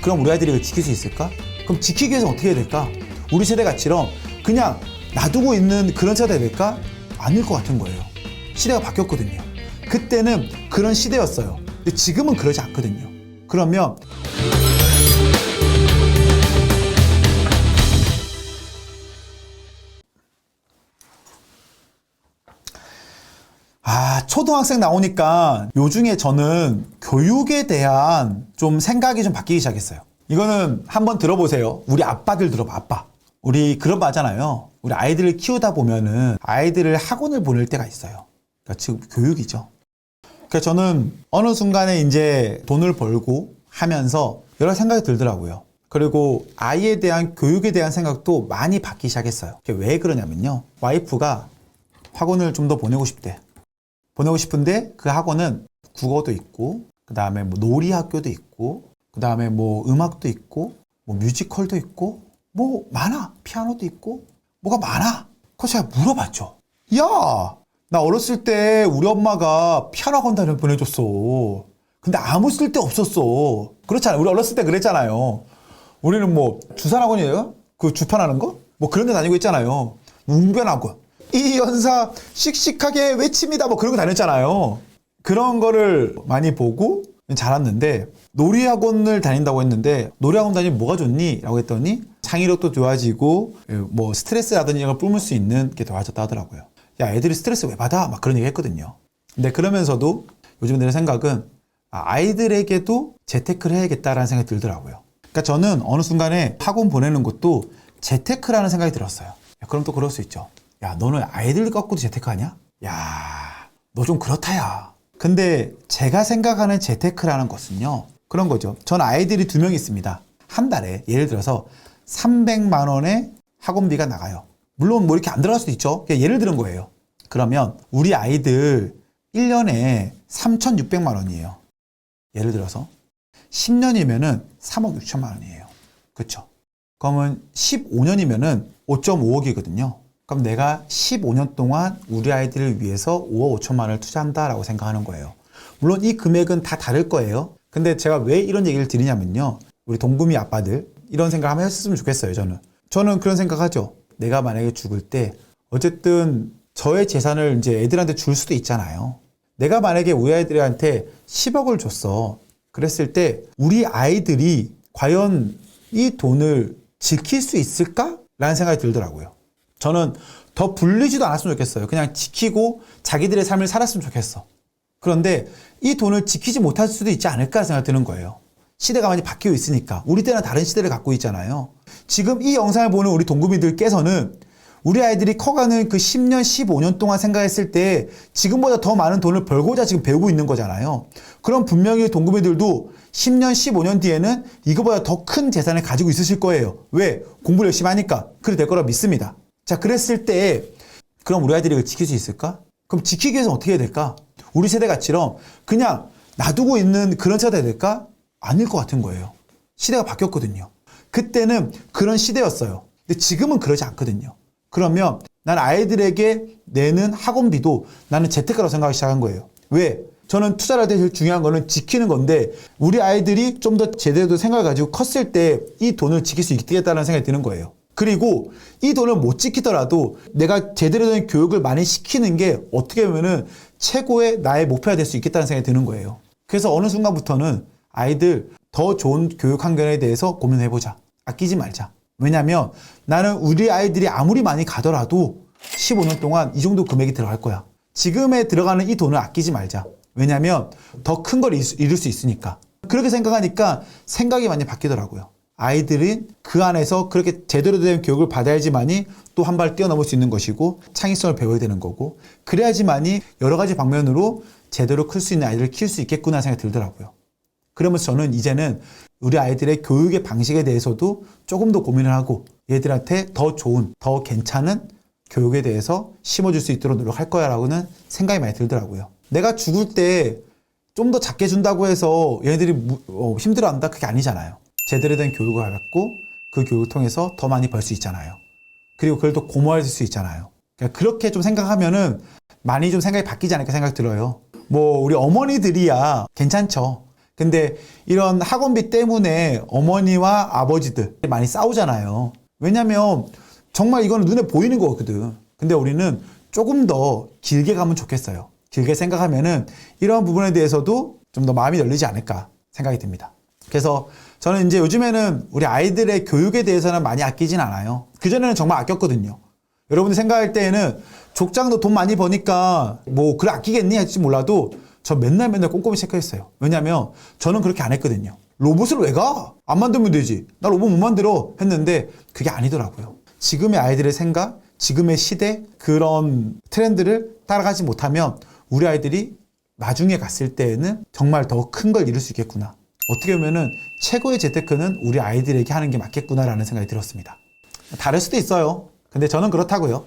그럼 우리 아이들이 이걸 지킬 수 있을까? 그럼 지키기 위해서 어떻게 해야 될까? 우리 세대같이럼 그냥 놔두고 있는 그런 세대가 될까? 아닐 것 같은 거예요. 시대가 바뀌었거든요. 그때는 그런 시대였어요. 근데 지금은 그러지 않거든요. 그러면 초등학생 나오니까 요중에 저는 교육에 대한 좀 생각이 좀 바뀌기 시작했어요. 이거는 한번 들어보세요. 우리 아빠들 들어봐, 아빠. 우리 그런 거 하잖아요. 우리 아이들을 키우다 보면은 아이들을 학원을 보낼 때가 있어요. 그러니까 지금 교육이죠. 그러니까 저는 어느 순간에 이제 돈을 벌고 하면서 여러 생각이 들더라고요. 그리고 아이에 대한 교육에 대한 생각도 많이 바뀌기 시작했어요. 왜 그러냐면요. 와이프가 학원을 좀 더 보내고 싶대. 보내고 싶은데 그 학원은 국어도 있고, 그 다음에 뭐 놀이 학교도 있고, 그 다음에 뭐 음악도 있고, 뭐 뮤지컬도 있고, 뭐 많아. 피아노도 있고, 뭐가 많아. 그래서 제가 물어봤죠. 야, 나 어렸을 때 우리 엄마가 피아노 학원 보내줬어. 근데 아무 쓸데 없었어. 그렇잖아요. 우리 어렸을 때 그랬잖아요. 우리는 뭐 주산학원이에요? 그 주판하는 거? 뭐 그런 데 다니고 있잖아요. 웅변학원. 이 연사 씩씩하게 외칩니다. 뭐 그런 거 다녔잖아요. 그런 거를 많이 보고 자랐는데 놀이학원을 다닌다고 했는데 놀이학원 다니면 뭐가 좋니? 라고 했더니 창의력도 좋아지고 뭐 스트레스라든지 이런 걸 뿜을 수 있는 게 좋아졌다 하더라고요. 야, 애들이 스트레스 왜 받아? 막 그런 얘기 했거든요. 근데 그러면서도 요즘 드는 생각은 아이들에게도 재테크를 해야겠다라는 생각이 들더라고요. 그러니까 저는 어느 순간에 학원 보내는 것도 재테크라는 생각이 들었어요. 그럼 또 그럴 수 있죠. 야, 너는 아이들 갖고도 재테크하냐? 야, 너 좀 그렇다, 야. 근데 제가 생각하는 재테크라는 것은요, 그런 거죠. 전 아이들이 2명 있습니다. 한 달에 예를 들어서 300만 원의 학원비가 나가요. 물론 뭐 이렇게 안 들어갈 수도 있죠. 그냥 예를 드는 거예요. 그러면 우리 아이들 1년에 3,600만 원이에요. 예를 들어서 10년이면은 3억 6천만 원이에요. 그렇죠? 그러면 15년이면은 5.5억이거든요. 그럼 내가 15년 동안 우리 아이들을 위해서 5억 5천만 원을 투자한다라고 생각하는 거예요. 물론 이 금액은 다 다를 거예요. 근데 제가 왜 이런 얘기를 드리냐면요. 우리 동구미 아빠들 이런 생각 한번 했으면 좋겠어요. 저는 그런 생각하죠. 내가 만약에 죽을 때 어쨌든 저의 재산을 이제 애들한테 줄 수도 있잖아요. 내가 만약에 우리 아이들한테 10억을 줬어. 그랬을 때 우리 아이들이 과연 이 돈을 지킬 수 있을까? 라는 생각이 들더라고요. 저는 더 불리지도 않았으면 좋겠어요. 그냥 지키고 자기들의 삶을 살았으면 좋겠어. 그런데 이 돈을 지키지 못할 수도 있지 않을까 생각이 드는 거예요. 시대가 많이 바뀌어 있으니까. 우리 때는 다른 시대를 갖고 있잖아요. 지금 이 영상을 보는 우리 동구미들께서는 우리 아이들이 커가는 그 10년, 15년 동안 생각했을 때 지금보다 더 많은 돈을 벌고자 지금 배우고 있는 거잖아요. 그럼 분명히 동구미들도 10년, 15년 뒤에는 이거보다 더 큰 재산을 가지고 있으실 거예요. 왜? 공부를 열심히 하니까. 그래 될 거라 믿습니다. 자, 그랬을 때 그럼 우리 아이들이 이걸 지킬 수 있을까? 그럼 지키기 위해서 어떻게 해야 될까? 우리 세대같이럼 그냥 놔두고 있는 그런 세대가 될까? 아닐 것 같은 거예요. 시대가 바뀌었거든요. 그때는 그런 시대였어요. 근데 지금은 그러지 않거든요. 그러면 난 아이들에게 내는 학원비도 나는 재테크라고 생각하기 시작한 거예요. 왜? 저는 투자를 할 때 제일 중요한 거는 지키는 건데 우리 아이들이 좀 더 제대로 생각을 가지고 컸을 때 이 돈을 지킬 수 있겠다는 생각이 드는 거예요. 그리고 이 돈을 못 지키더라도 내가 제대로 된 교육을 많이 시키는 게 어떻게 보면은 최고의 나의 목표가 될 수 있겠다는 생각이 드는 거예요. 그래서 어느 순간부터는 아이들 더 좋은 교육 환경에 대해서 고민해보자. 아끼지 말자. 왜냐면 나는 우리 아이들이 아무리 많이 가더라도 15년 동안 이 정도 금액이 들어갈 거야. 지금에 들어가는 이 돈을 아끼지 말자. 왜냐면 더 큰 걸 이룰 수 있으니까. 그렇게 생각하니까 생각이 많이 바뀌더라고요. 아이들은 그 안에서 그렇게 제대로 된 교육을 받아야지만이 또 한 발 뛰어넘을 수 있는 것이고 창의성을 배워야 되는 거고 그래야지만이 여러 가지 방면으로 제대로 클 수 있는 아이들을 키울 수 있겠구나 생각이 들더라고요. 그러면서 저는 이제는 우리 아이들의 교육의 방식에 대해서도 조금 더 고민을 하고 얘들한테 더 좋은, 더 괜찮은 교육에 대해서 심어줄 수 있도록 노력할 거야 라고는 생각이 많이 들더라고요. 내가 죽을 때 좀 더 작게 준다고 해서 얘네들이 힘들어한다? 그게 아니잖아요. 제대로 된 교육을 받고 그 교육을 통해서 더 많이 벌 수 있잖아요. 그리고 그걸 또 고마워할 수 있잖아요. 그러니까 그렇게 좀 생각하면은 많이 좀 생각이 바뀌지 않을까 생각이 들어요. 뭐 우리 어머니들이야 괜찮죠. 근데 이런 학원비 때문에 어머니와 아버지들 많이 싸우잖아요. 왜냐면 정말 이거는 눈에 보이는 거거든. 근데 우리는 조금 더 길게 가면 좋겠어요. 길게 생각하면은 이런 부분에 대해서도 좀 더 마음이 열리지 않을까 생각이 듭니다. 그래서 저는 이제 요즘에는 우리 아이들의 교육에 대해서는 많이 아끼진 않아요. 그전에는 정말 아꼈거든요. 여러분들 생각할 때에는 족장도 돈 많이 버니까 뭐 그래 아끼겠니 할지 몰라도 저 맨날 꼼꼼히 체크했어요. 왜냐면 저는 그렇게 안 했거든요. 로봇을 왜 가? 안 만들면 되지. 나 로봇 못 만들어 했는데 그게 아니더라고요. 지금의 아이들의 생각, 지금의 시대 그런 트렌드를 따라가지 못하면 우리 아이들이 나중에 갔을 때에는 정말 더 큰 걸 이룰 수 있겠구나. 어떻게 보면은 최고의 재테크는 우리 아이들에게 하는 게 맞겠구나라는 생각이 들었습니다. 다를 수도 있어요. 근데 저는 그렇다고요.